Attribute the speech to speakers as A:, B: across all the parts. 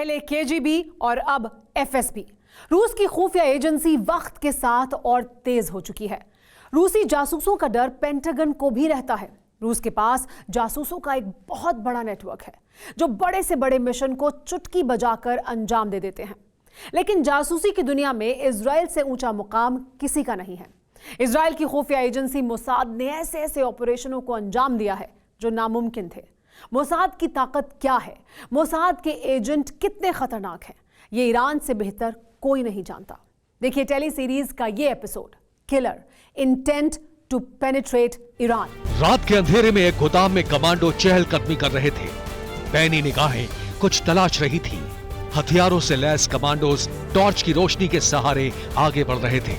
A: पहले केजीबी और अब एफएसबी। रूस की खुफिया एजेंसी वक्त के साथ और तेज हो चुकी है। रूसी जासूसों का डर पेंटागन को भी रहता है। रूस के पास जासूसों का एक बहुत बड़ा नेटवर्क है जो बड़े से बड़े मिशन को चुटकी बजाकर अंजाम दे देते हैं। लेकिन जासूसी की दुनिया में इजराइल से ऊंचा मुकाम किसी का नहीं है। इजराइल की खुफिया एजेंसी मोसाद ने ऐसे ऐसे ऑपरेशनों को अंजाम दिया है जो नामुमकिन थे। मोसाद की ताकत क्या है, मोसाद के एजेंट कितने खतरनाक हैं, ये ईरान से बेहतर कोई नहीं जानता। देखिए टेली सीरीज का ये episode, killer intent to penetrate Iran.
B: रात के अंधेरे में एक गोदाम में कमांडो चहलकदमी कर रहे थे। पैनी निगाहें कुछ तलाश रही थी। हथियारों से लैस कमांडोज टॉर्च की रोशनी के सहारे आगे बढ़ रहे थे।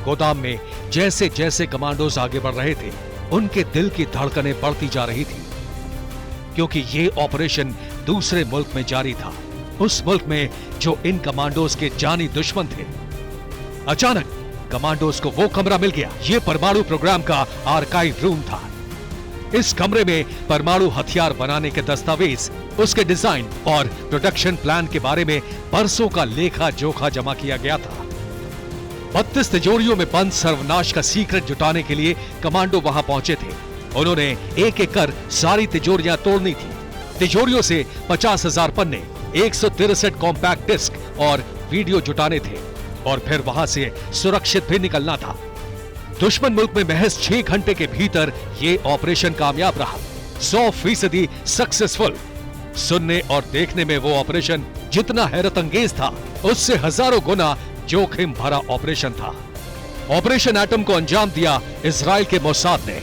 B: गोदाम में जैसे जैसे कमांडोज आगे बढ़ रहे थे, उनके दिल की धड़कनें बढ़ती जा रही थी, क्योंकि ये ऑपरेशन दूसरे मुल्क में जारी था, उस मुल्क में जो इन कमांडोज के जानी दुश्मन थे। अचानक कमांडोज को वो कमरा मिल गया। ये परमाणु प्रोग्राम का आर्काइव रूम था। इस कमरे में परमाणु हथियार बनाने के दस्तावेज, उसके डिजाइन और प्रोडक्शन प्लान के बारे में बरसों का लेखा जोखा जमा किया गया था। 32 तिजोरियों में बंद सर्वनाश का सीक्रेट जुटाने के लिए कमांडो वहां पहुंचे थे। उन्होंने एक एक कर सारी तिजोरियां तोड़नी थी। तिजोरियों से 50,000 पन्ने, 163 कॉम्पैक्ट डिस्क और वीडियो जुटाने थे और फिर वहां से सुरक्षित भी निकलना था। दुश्मन मुल्क में महज 6 घंटे के भीतर ये ऑपरेशन कामयाब रहा, 100% सक्सेसफुल। सुनने और देखने में वो ऑपरेशन जितना हैरत अंगेज था, उससे हजारों गुना जोखिम भरा ऑपरेशन था। ऑपरेशन एटम को अंजाम दिया इजराइल के मोसाद ने।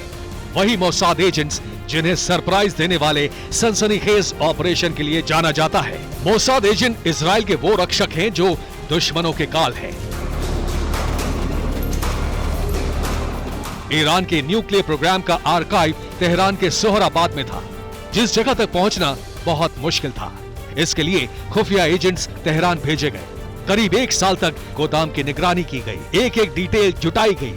B: वही मोसाद एजेंट्स जिन्हें सरप्राइज देने वाले सनसनीखेज ऑपरेशन के लिए जाना जाता है। मोसाद एजेंट इजराइल के वो रक्षक हैं जो दुश्मनों के काल हैं। ईरान के न्यूक्लियर प्रोग्राम का आर्काइव तेहरान के सोहराबाद में था, जिस जगह तक पहुंचना बहुत मुश्किल था। इसके लिए खुफिया एजेंट्स तेहरान भेजे गए। करीब 1 साल तक गोदाम की निगरानी की गई, एक एक डिटेल जुटाई गई।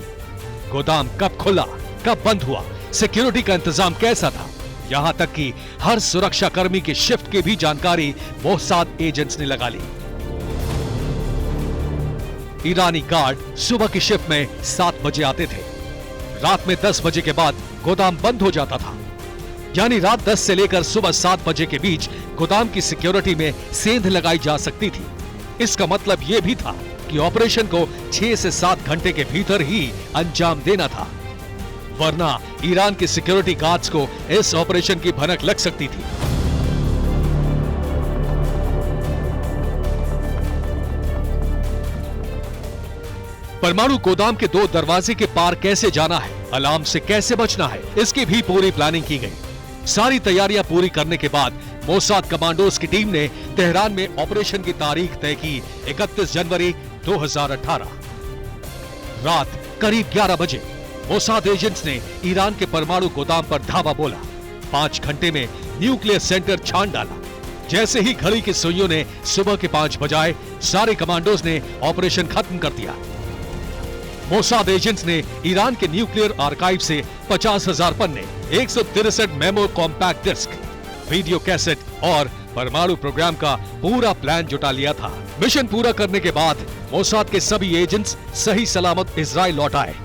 B: गोदाम कब खुला, कब बंद हुआ, सिक्योरिटी का इंतजाम कैसा था, यहां तक कि हर सुरक्षा कर्मी की शिफ्ट की भी जानकारी मोसाद एजेंट्स ने लगा ली। ईरानी गार्ड सुबह की शिफ्ट में 7 बजे आते थे। रात में 10 बजे के बाद गोदाम बंद हो जाता था। यानी रात 10 से लेकर सुबह 7 बजे के बीच गोदाम की सिक्योरिटी में सेंध लगाई जा सकती थी। इसका मतलब यह भी था कि ऑपरेशन को 6 से 7 घंटे के भीतर ही अंजाम देना था, वरना ईरान के सिक्योरिटी गार्ड्स को इस ऑपरेशन की भनक लग सकती थी। परमाणु गोदाम के 2 दरवाजे के पार कैसे जाना है, अलार्म से कैसे बचना है, इसकी भी पूरी प्लानिंग की गई। सारी तैयारियां पूरी करने के बाद मोसाद कमांडोज की टीम ने तेहरान में ऑपरेशन की तारीख तय की, 31 जनवरी 2018। रात करीब 11 बजे मोसाद एजेंट्स ने ईरान के परमाणु गोदाम पर धावा बोला। 5 घंटे में न्यूक्लियर सेंटर छान डाला। जैसे ही घड़ी की सुइयों ने सुबह के 5 बजाए, सारे कमांडोज ने ऑपरेशन खत्म कर दिया। मोसाद एजेंट्स ने ईरान के न्यूक्लियर आर्काइव से 50,000 पन्ने, 163 memo compact disc, video cassette और परमाणु प्रोग्राम का पूरा प्लान जुटा लिया था। मिशन पूरा करने के बाद मोसाद के सभी एजेंट्स सही सलामत इजराइल लौट आए।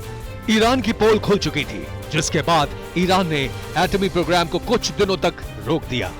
B: ईरान की पोल खुल चुकी थी, जिसके बाद ईरान ने एटमी प्रोग्राम को कुछ दिनों तक रोक दिया।